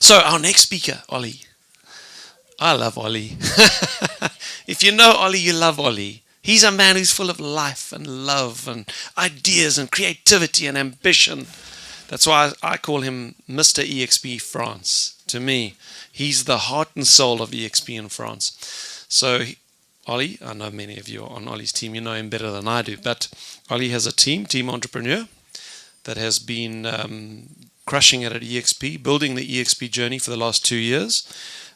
So our next speaker, Ollie. I love Ollie. If you know Ollie, you love Ollie. He's a man who's full of life and love and ideas and creativity and ambition. That's why I call him Mr. EXP France. To me, he's the heart and soul of EXP in France. So, Ollie, I know many of you are on Ollie's team. You know him better than I do. But Ollie has a team entrepreneur, that has been crushing it at EXP, building the EXP journey for the last 2 years.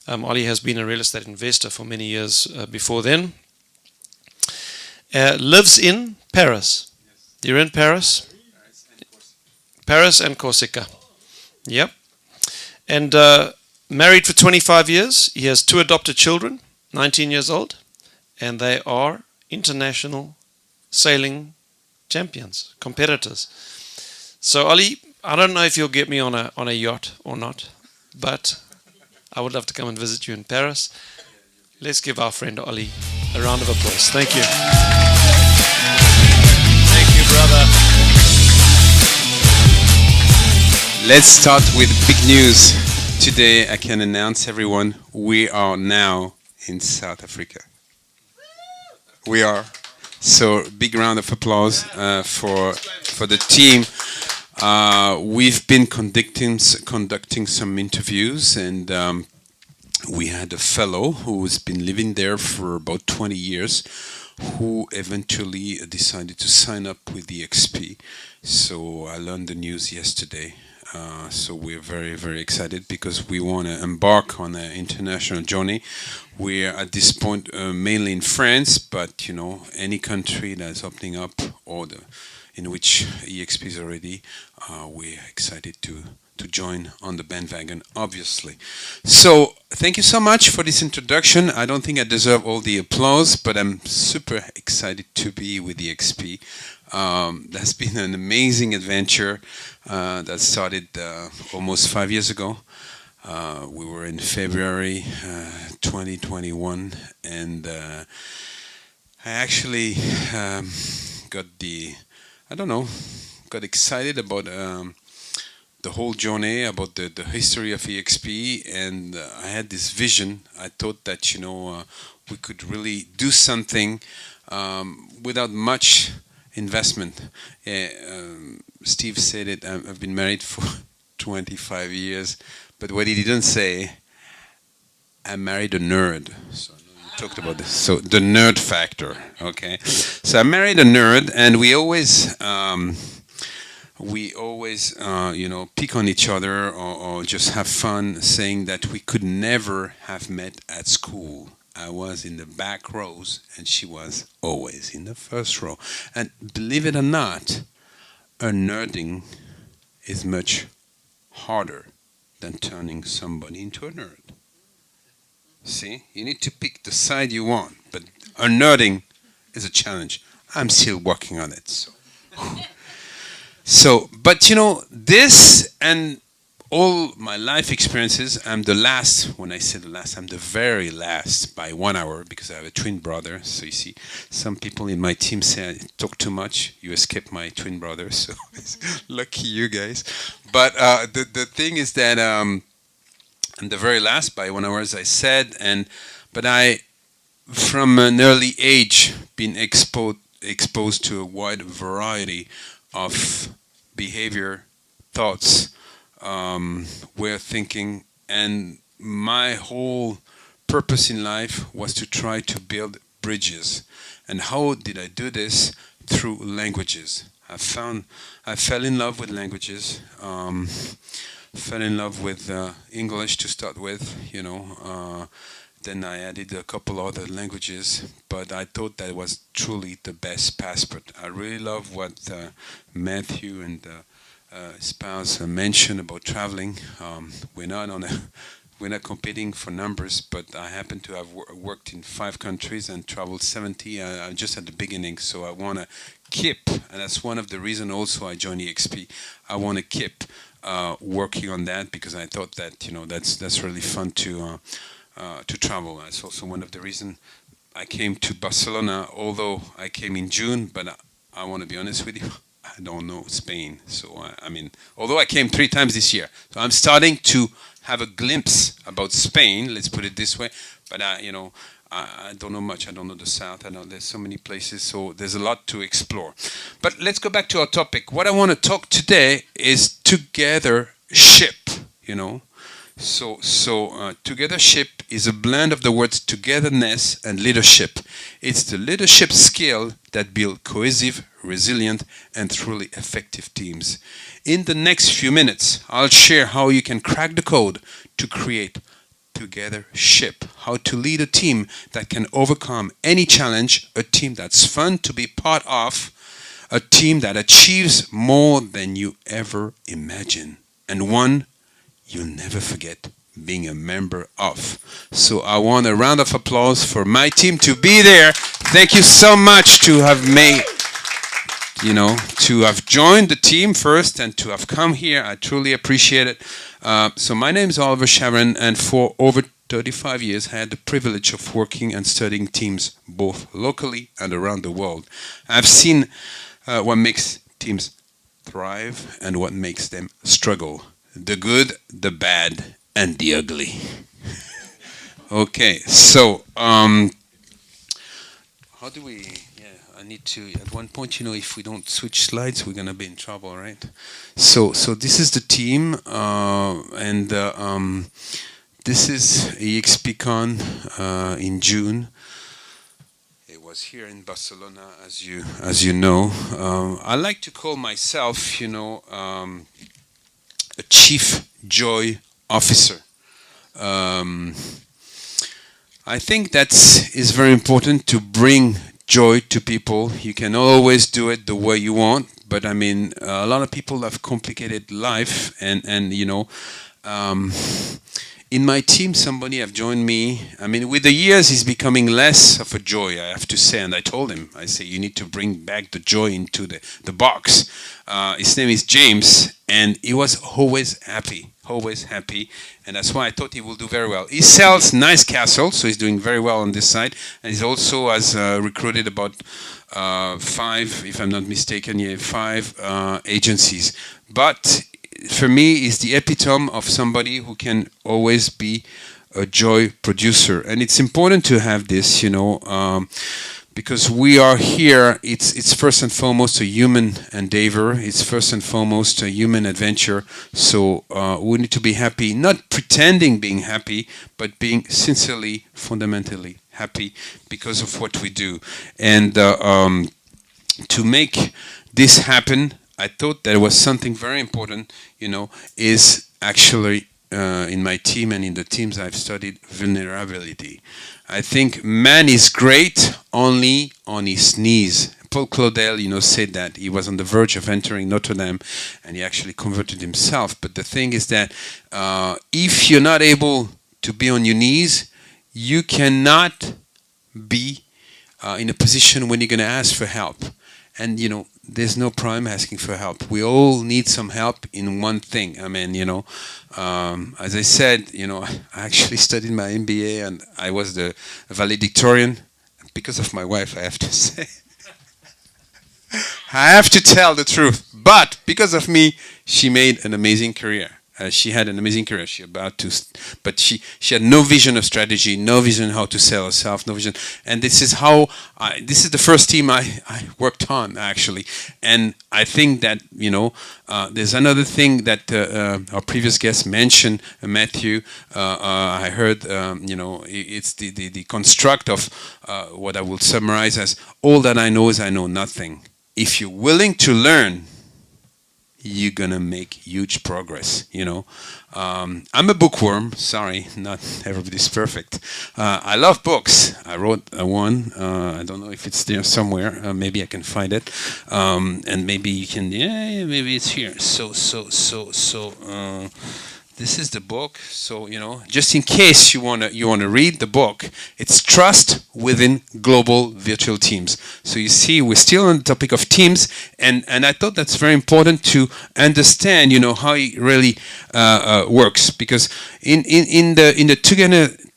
Ollie has been a real estate investor for many years before then. Lives in Paris. You're in Paris? Paris and Corsica. Yep. And married for 25 years. He has 2 adopted children, 19 years old, and they are international sailing champions, competitors. So Ollie, I don't know if you'll get me on a yacht or not, but I would love to come and visit you in Paris. Let's give our friend Ollie a round of applause. Thank you. Thank you, brother. Let's start with big news. Today I can announce everyone we are now in South Africa. We are. So big round of applause for the team. We've been conducting some interviews, and we had a fellow who's been living there for about 20 years who eventually decided to sign up with the XP. So I learned the news yesterday. So we're very, very excited because we want to embark on an international journey. We're at this point mainly in France, but you know, any country that's opening up or in which EXP is already, we're excited to join on the bandwagon, obviously. So thank you so much for this introduction. I don't think I deserve all the applause, but I'm super excited to be with the XP. That's been an amazing adventure that started almost 5 years ago. We were in February 2021, and I actually got excited about the whole journey, about the history of EXP, and I had this vision. I thought that, we could really do something without much investment. Steve said it, I've been married for 25 years, but what he didn't say, I married a nerd. So you talked about this. So the nerd factor, okay? So I married a nerd, and we always pick on each other or just have fun, saying that we could never have met at school. I was in the back rows, and she was always in the first row. And believe it or not, nerding is much harder than turning somebody into a nerd. See, you need to pick the side you want, but nerding is a challenge. I'm still working on it. But this and all my life experiences, I'm the last. When I say the last, I'm the very last by 1 hour because I have a twin brother. So you see, some people in my team say I talk too much. You escape my twin brother, so lucky you guys. But the thing is that I'm the very last by 1 hour, as I said, but I, from an early age, been exposed to a wide variety of behavior, thoughts, way of thinking, and my whole purpose in life was to try to build bridges. And how did I do this? Through languages. I fell in love with languages. Fell in love with English to start with, then I added a couple other languages, but I thought that was truly the best passport. I really love what Matthew and spouse mentioned about traveling. We're not competing for numbers, but I happen to have worked in 5 countries and traveled 70. I'm just at the beginning, so I want to keep, and that's one of the reasons also I joined EXP. I want to keep working on that because I thought that that's really fun to travel. That's also one of the reasons I came to Barcelona, although I came in June, but I want to be honest with you, I don't know Spain. So, although I came 3 times this year, so I'm starting to have a glimpse about Spain. Let's put it this way. But I don't know much. I don't know the South. I know there's so many places, so there's a lot to explore. But let's go back to our topic. What I want to talk today is togethership. Togethership is a blend of the words togetherness and leadership. It's the leadership skill that build cohesive, resilient, and truly effective teams. In the next few minutes, I'll share how you can crack the code to create togethership, how to lead a team that can overcome any challenge, a team that's fun to be part of, a team that achieves more than you ever imagine, and one you'll never forget being a member of. So I want a round of applause for my team to be there. Thank you so much to have to have joined the team first and to have come here. I truly appreciate it. So my name is Oliver Chavaren, and for over 35 years I had the privilege of working and studying teams both locally and around the world. I've seen what makes teams thrive and what makes them struggle. The good, the bad, and the ugly. Okay, so how do we? Yeah, I need to. At one point, if we don't switch slides, we're gonna be in trouble, right? So this is the team, and this is EXPCon in June. It was here in Barcelona, as you know. I like to call myself, a chief joy officer. I think that is very important to bring joy to people. You can always do it the way you want, but a lot of people have complicated life, and in my team, somebody have joined me. With the years, he's becoming less of a joy, I have to say. And I told him, I say, you need to bring back the joy into the box. His name is James, and he was always happy. And that's why I thought he will do very well. He sells nice castles, so he's doing very well on this side. And he also has recruited about 5, if I'm not mistaken, 5 agencies. But for me, is the epitome of somebody who can always be a joy producer. And it's important to have this, because we are here. It's first and foremost a human endeavor. It's first and foremost a human adventure. So we need to be happy, not pretending being happy, but being sincerely, fundamentally happy because of what we do. And to make this happen, I thought there was something very important, is actually in my team and in the teams I've studied, vulnerability. I think man is great only on his knees. Paul Claudel, said that he was on the verge of entering Notre Dame, and he actually converted himself. But the thing is that if you're not able to be on your knees, you cannot be in a position when you're going to ask for help. And there's no problem asking for help. We all need some help in one thing. As I said, I actually studied my MBA, and I was the valedictorian because of my wife, I have to say. I have to tell the truth. But because of me, she made an amazing career. She had an amazing career. But she had no vision of strategy, no vision how to sell herself, no vision. And this is this is the first team I worked on, actually. And I think that there's another thing that our previous guest mentioned, Matthew. I heard it's the construct of what I will summarize as all that I know is I know nothing. If you're willing to learn, you're gonna make huge progress. I'm a bookworm. Sorry, not everybody's perfect. I love books. I wrote one. I don't know if it's there somewhere. Maybe I can find it. And maybe you can. Yeah, maybe it's here. So. This is the book. So just in case you wanna read the book, it's Trust Within Global Virtual Teams. So you see, we're still on the topic of teams, and I thought that's very important to understand, how it really works, because in the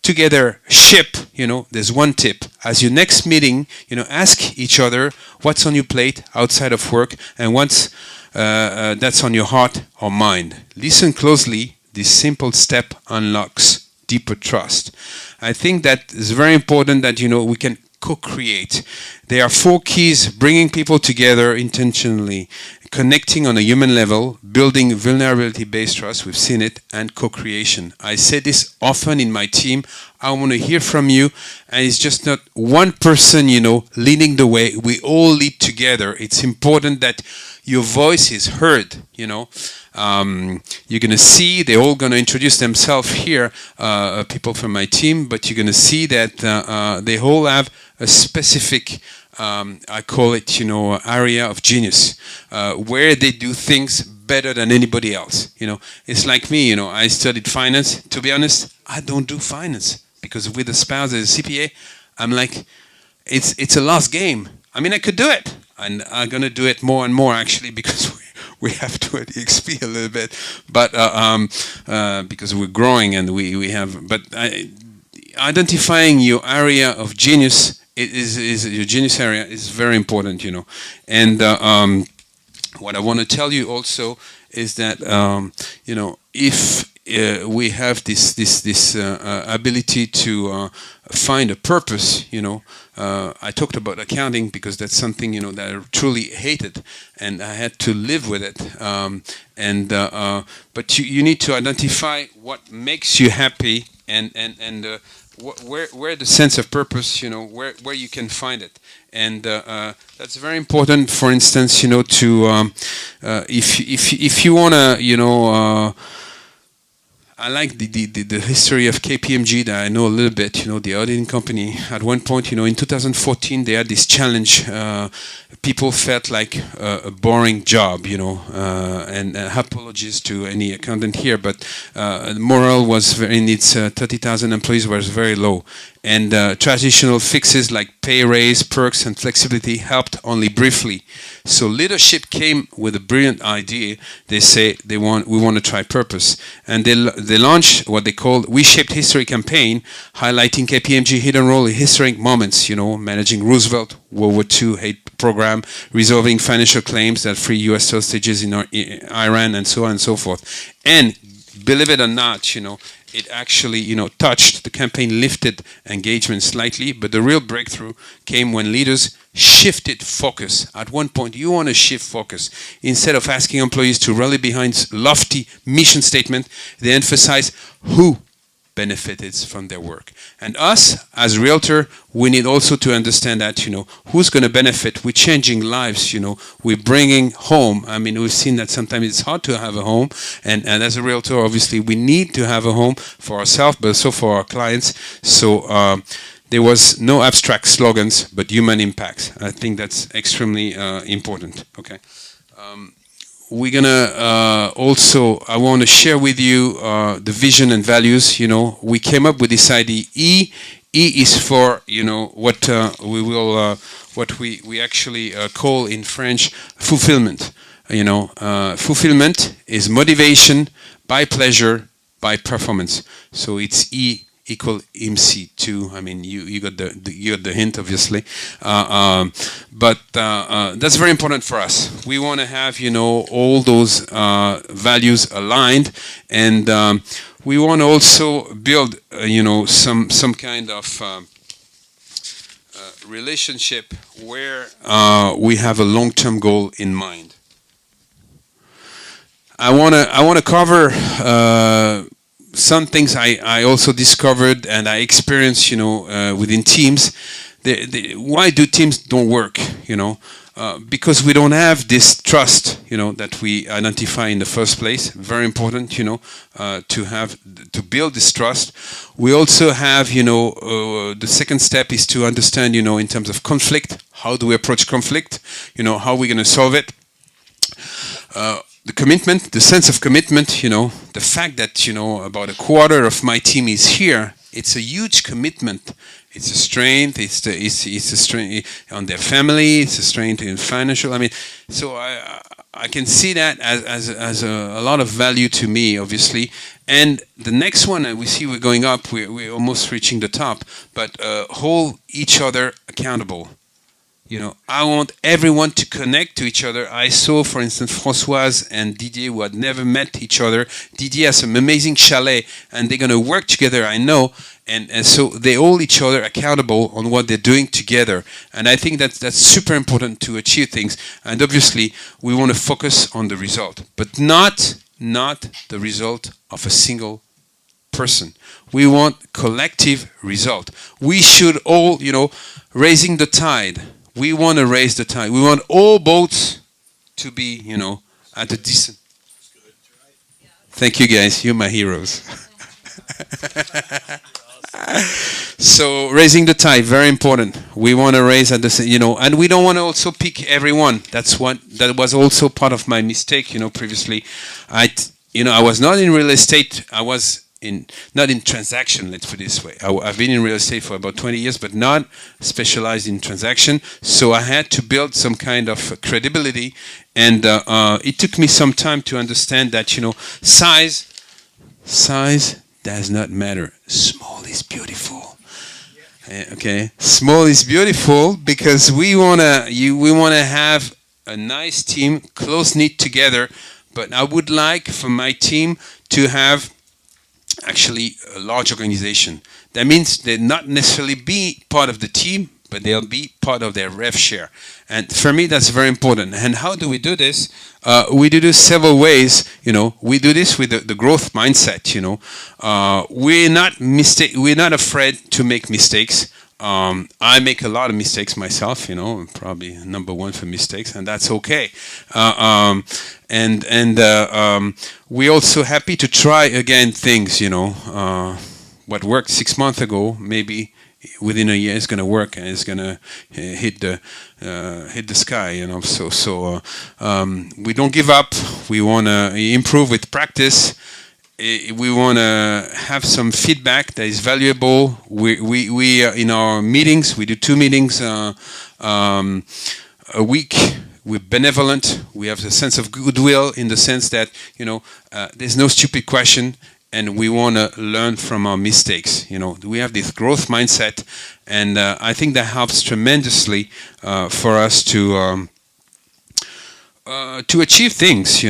togethership, there's one tip. As your next meeting, ask each other what's on your plate outside of work and what's that's on your heart or mind. Listen closely. this simple step unlocks deeper trust. I think that it's very important that we can co-create. There are 4 keys: bringing people together intentionally, connecting on a human level, building vulnerability-based trust, we've seen it, and co-creation. I say this often in my team. I want to hear from you, and it's just not one person, leading the way. We all lead together. It's important that your voice is heard, You're going to see, they're all going to introduce themselves here, people from my team, but you're going to see that they all have a specific, I call it, area of genius, where they do things better than anybody else. It's like me, I studied finance. To be honest, I don't do finance because with a spouse as a CPA, I'm like, it's a lost game. I mean, I could do it, and I'm going to do it more and more actually because we have to XP a little bit, but because we're growing and we have. But identifying your area of genius is your genius area is very important, And what I want to tell you also is that if we have this ability to find a purpose, I talked about accounting because that's something that I truly hated, and I had to live with it. But you need to identify what makes you happy and where the sense of purpose, where you can find it, and that's very important. For instance, to if you wanna, I like the history of KPMG that I know a little bit, the auditing company. At one point, in 2014, they had this challenge. People felt like a boring job, and apologies to any accountant here, but the morale was in its 30,000 employees was very low. And traditional fixes like pay raise, perks, and flexibility helped only briefly. So leadership came with a brilliant idea. They say we want to try purpose, and they launched what they called "We Shaped History" campaign, highlighting KPMG hidden role in historic moments. Managing Roosevelt World War II aid program, resolving financial claims that free U.S. hostages in Iran, and so on and so forth. And believe it or not, it actually, touched the campaign, lifted engagement slightly, but the real breakthrough came when leaders shifted focus. At one point, you want to shift focus. Instead of asking employees to rally behind lofty mission statement, they emphasize who benefited from their work. And us, as realtor, we need also to understand that, who's going to benefit. We're changing lives, we're bringing home. I mean, we've seen that sometimes it's hard to have a home. And as a realtor, obviously, we need to have a home for ourselves, but also for our clients. So there was no abstract slogans, but human impacts. I think that's extremely important. Okay. We're gonna also, I want to share with you the vision and values. We came up with this idea. E is for what we will what we actually call in French fulfillment. Fulfillment is motivation by pleasure by performance. So it's E equal MC2. I mean, you got the hint, obviously. But that's very important for us. We want to have all those values aligned, and we want to also build some kind of relationship where we have a long-term goal in mind. I wanna cover some things I also discovered and I experienced, within teams. Why do teams don't work? Because we don't have this trust, that we identify in the first place. Very important, to build this trust. We also have, the second step is to understand, in terms of conflict. How do we approach conflict? How are we going to solve it? The commitment, the sense of commitment, the fact that, about a quarter of my team is here, it's a huge commitment. It's a strength, it's a strength on their family, it's a strength in financial, so I can see that as a lot of value to me, obviously. And the next one, we see we're going up, we're almost reaching the top, but hold each other accountable. I want everyone to connect to each other. I saw, for instance, Françoise and Didier, who had never met each other. Didier has some amazing chalet, and they're going to work together, I know. And so they hold each other accountable on what they're doing together. And I think that's super important to achieve things. And obviously, we want to focus on the result, but not the result of a single person. We want collective result. We should all, raising the tide. We want to raise the tide. We want all boats to be, at a decent. Thank you, guys. You're my heroes. So raising the tide, very important. We want to raise at the and we don't want to also pick everyone. That was also part of my mistake. Previously, I was not in real estate. I was not in transaction, let's put it this way. I've been in real estate for about 20 years, but not specialized in transaction. So I had to build some kind of credibility, and it took me some time to understand that size does not matter. Small is beautiful. Okay, small is beautiful because we wanna have a nice team, close knit together. But I would like for my team to have actually a large organization. That means they'll not necessarily be part of the team, but they'll be part of their rev share. And for me, that's very important. And how do we do this? We do this several ways. We do this with the growth mindset. We're not afraid to make mistakes. I make a lot of mistakes myself, I'm probably number one for mistakes, and that's okay. We're also happy to try again things, what worked 6 months ago, maybe within a year it's going to work and it's going to hit the sky, So we don't give up. We want to improve with practice. We want to have some feedback that is valuable. We in our meetings, we do 2 meetings a week. We're benevolent. We have a sense of goodwill in the sense that there's no stupid question, and we want to learn from our mistakes. We have this growth mindset, and I think that helps tremendously for us to achieve things,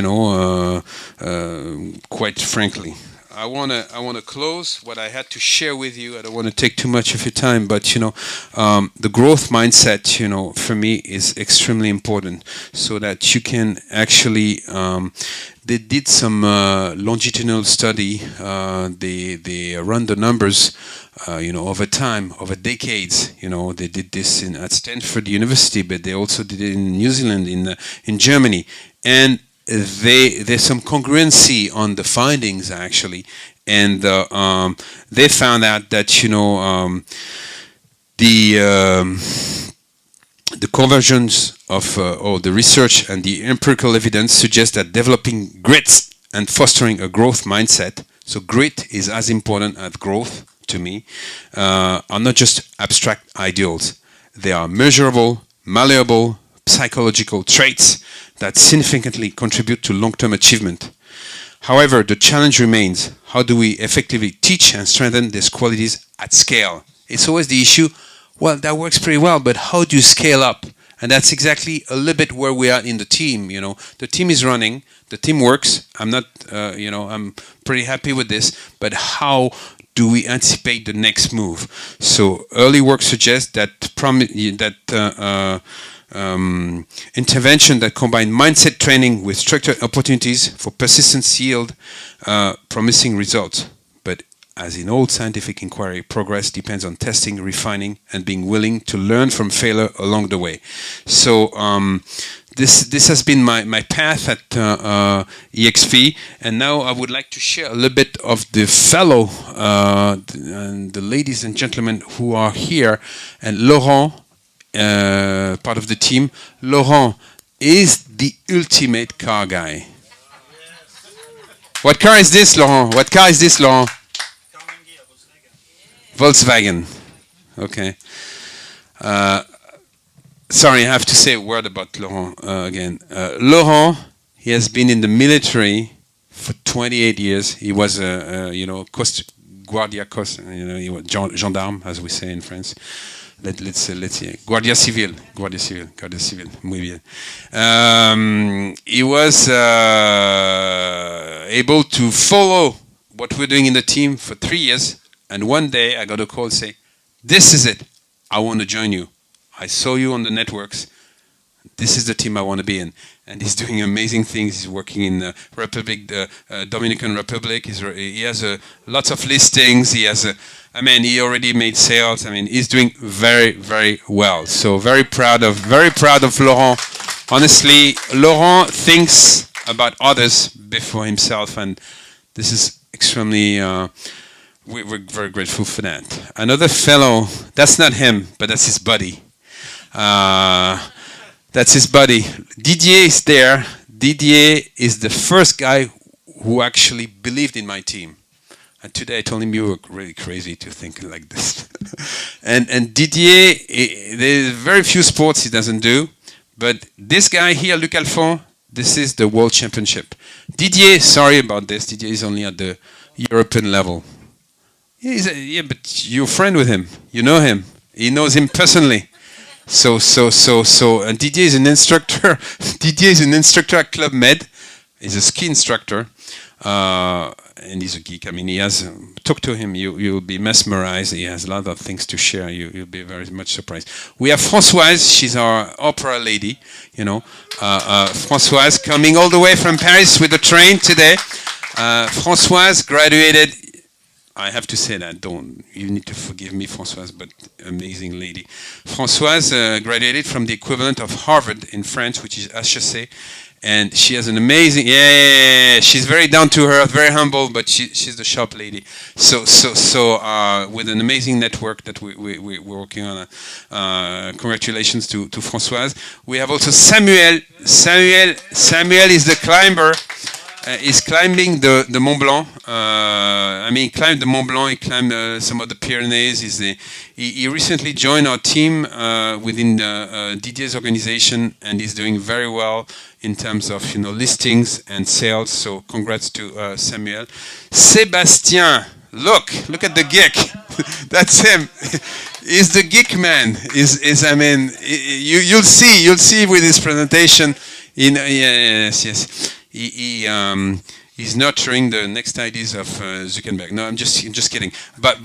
quite frankly. I wanna close what I had to share with you. I don't want to take too much of your time, but the growth mindset, for me is extremely important, so that you can actually. They did some longitudinal study. They run the numbers, over time, over decades. They did this at Stanford University, but they also did it in New Zealand, in Germany, and there's some congruency on the findings actually, and they found out that the convergence of or the research and the empirical evidence suggest that developing grit and fostering a growth mindset, so grit is as important as growth to me, are not just abstract ideals. They are measurable, malleable, psychological traits that significantly contribute to long-term achievement. However, the challenge remains: how do we effectively teach and strengthen these qualities at scale? It's always the issue. Well, that works pretty well, but how do you scale up? And that's exactly a little bit where we are in the team. The team is running, the team works. I'm not, I'm pretty happy with this. But how do we anticipate the next move? So early work suggests that intervention that combine mindset training with structured opportunities for persistence yield promising results. But as in all scientific inquiry, progress depends on testing, refining, and being willing to learn from failure along the way. So this has been my path at EXP, and now I would like to share a little bit of the fellow, and the ladies and gentlemen who are here, and Laurent, part of the team. Laurent is the ultimate car guy. What car is this, Laurent? What car is this, Laurent? Volkswagen. Okay. Sorry, I have to say a word about Laurent again. Laurent, he has been in the military for 28 years. He was he was gendarme, as we say in France, let's see. Guardia Civil, muy bien. He was able to follow what we're doing in the team for 3 years, and one day I got a call say, "This is it. I want to join you. I saw you on the networks. This is the team I want to be in." And he's doing amazing things. He's working in the Dominican Republic. He has lots of listings. He he already made sales. He's doing very, very well. So very proud of Laurent. Honestly, Laurent thinks about others before himself, and this is extremely. We're very grateful for that. Another fellow, that's not him, but that's his buddy. That's his buddy. Didier is there. Didier is the first guy who actually believed in my team. And today I told him, you were really crazy to think like this. and Didier, there's very few sports he doesn't do. But this guy here, Luc Alphon, this is the World Championship. Didier, sorry about this. Didier is only at the European level. Yeah, but you're a friend with him. You know him. He knows him personally. So, and Didier is an instructor. Didier is an instructor at Club Med. He's a ski instructor, and he's a geek. He has. Talk to him. You'll be mesmerized. He has a lot of things to share. You'll be very much surprised. We have Françoise. She's our opera lady. Françoise coming all the way from Paris with the train today. Françoise graduated. I have to say that, you need to forgive me, Françoise, but amazing lady. Françoise graduated from the equivalent of Harvard in France, which is HEC, and she has an amazing, she's very down to earth, very humble, but she's the sharp lady. So with an amazing network that we're working on, congratulations to Françoise. We have also Samuel. Samuel is the climber. He's climbing the Mont Blanc. He climbed the Mont Blanc. He climbed some of the Pyrenees. He recently joined our team within Didier's organization, and he's doing very well in terms of listings and sales. So congrats to Samuel. Sébastien, look at the geek. That's him. He's the geek man. You'll see with his presentation. Yes. He's nurturing the next ideas of Zuckerberg. No, I'm just kidding. But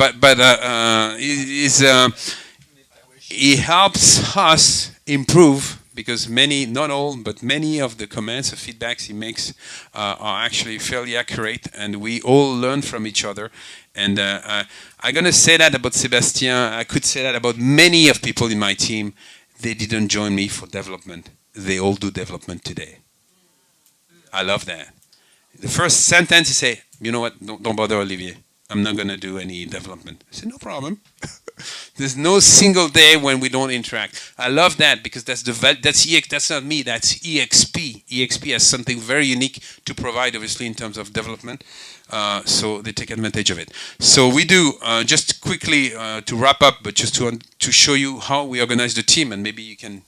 he helps us improve, because not all, but many of the comments or feedbacks he makes are actually fairly accurate, and we all learn from each other. And I'm gonna say that about Sébastien. I could say that about many of people in my team. They didn't join me for development. They all do development today. I love that. The first sentence, he say, "You know what? Don't bother, Olivier. I'm not going to do any development." I said, "No problem." There's no single day when we don't interact. I love that, because that's That's not me. That's EXP. EXP has something very unique to provide, obviously, in terms of development. So they take advantage of it. So we do, just quickly to wrap up, but just to show you how we organize the team, and maybe you can,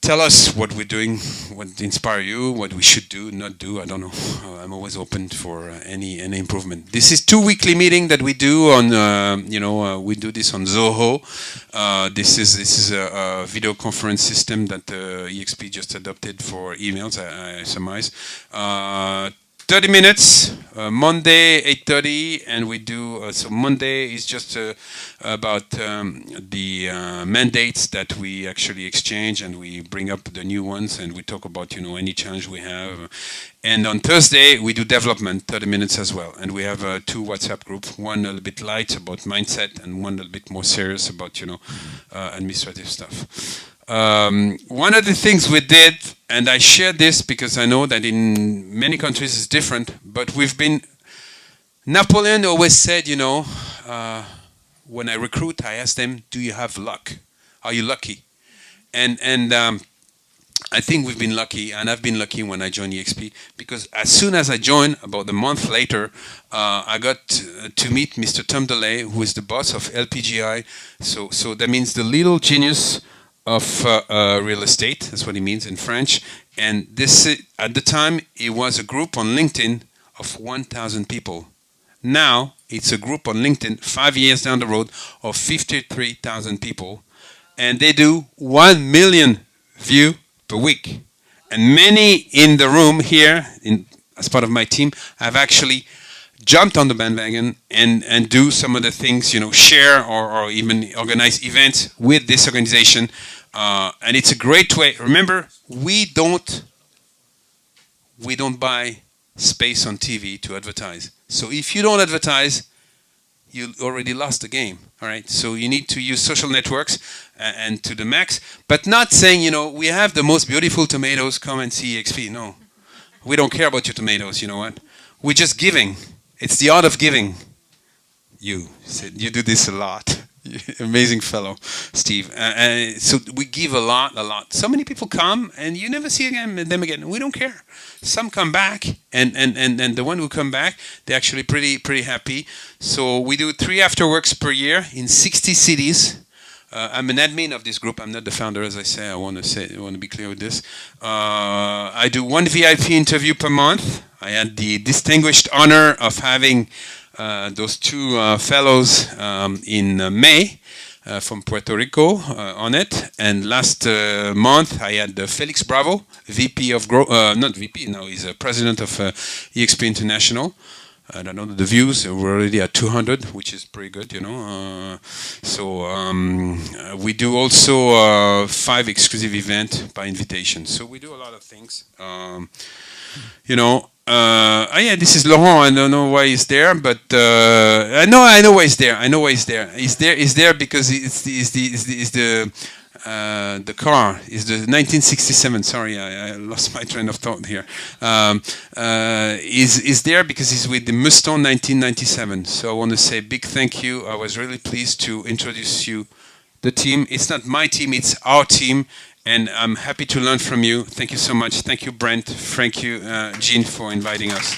tell us what we're doing, what inspire you, what we should do, not do. I don't know. I'm always open for any improvement. This is 2 weekly meeting that we do on. We do this on Zoho. This is a video conference system that EXP just adopted for emails. I surmise. 30 minutes, Monday 8:30, and we do, so Monday is just about the mandates that we actually exchange, and we bring up the new ones, and we talk about, any challenge we have. And on Thursday, we do development, 30 minutes as well. And we have 2 WhatsApp groups, one a little bit light about mindset, and one a little bit more serious about, administrative stuff. One of the things we did, and I share this because I know that in many countries it's different, but Napoleon always said, when I recruit, I ask them, do you have luck? Are you lucky? And I think we've been lucky, and I've been lucky when I joined EXP, because as soon as I joined, about a month later, I got to meet Mr. Tom Delay, who is the boss of LPGI. So that means the little genius of real estate. That's what it means in French. And this, at the time, it was a group on LinkedIn of 1,000 people. Now it's a group on LinkedIn 5 years down the road of 53,000 people, and they do 1 million view per week. And many in the room here, as part of my team, have actually jumped on the bandwagon and do some of the things, share or even organize events with this organization. And it's a great way. Remember, we don't buy space on TV to advertise. So if you don't advertise, you already lost the game. All right. So you need to use social networks and to the max, but not saying, we have the most beautiful tomatoes. Come and see EXP. No, we don't care about your tomatoes. You know what? We're just giving. It's the art of giving. You said you do this a lot. Amazing fellow, Steve. So we give a lot. So many people come and you never see them again. We don't care. Some come back, and the one who come back, they're actually pretty happy. So we do 3 afterworks per year in 60 cities. I'm an admin of this group. I'm not the founder, as I say. I want to be clear with this. I do 1 VIP interview per month. I had the distinguished honor of having those 2 fellows in May from Puerto Rico on it. And last month I had Felix Bravo, VP of not VP, no, he's a president of EXP International. I don't know, the views, we're already at 200, which is pretty good, So we do also 5 exclusive events by invitation. So we do a lot of things. Yeah, this is Laurent. I don't know why he's there, but I know why he's there. He's there because the car is the 1967. Sorry, I lost my train of thought here. Is there because he's with the Mustang 1997. So I want to say big thank you. I was really pleased to introduce you the team. It's not my team, it's our team. And I'm happy to learn from you. Thank you so much. Thank you, Brent. Thank you, Jean, for inviting us.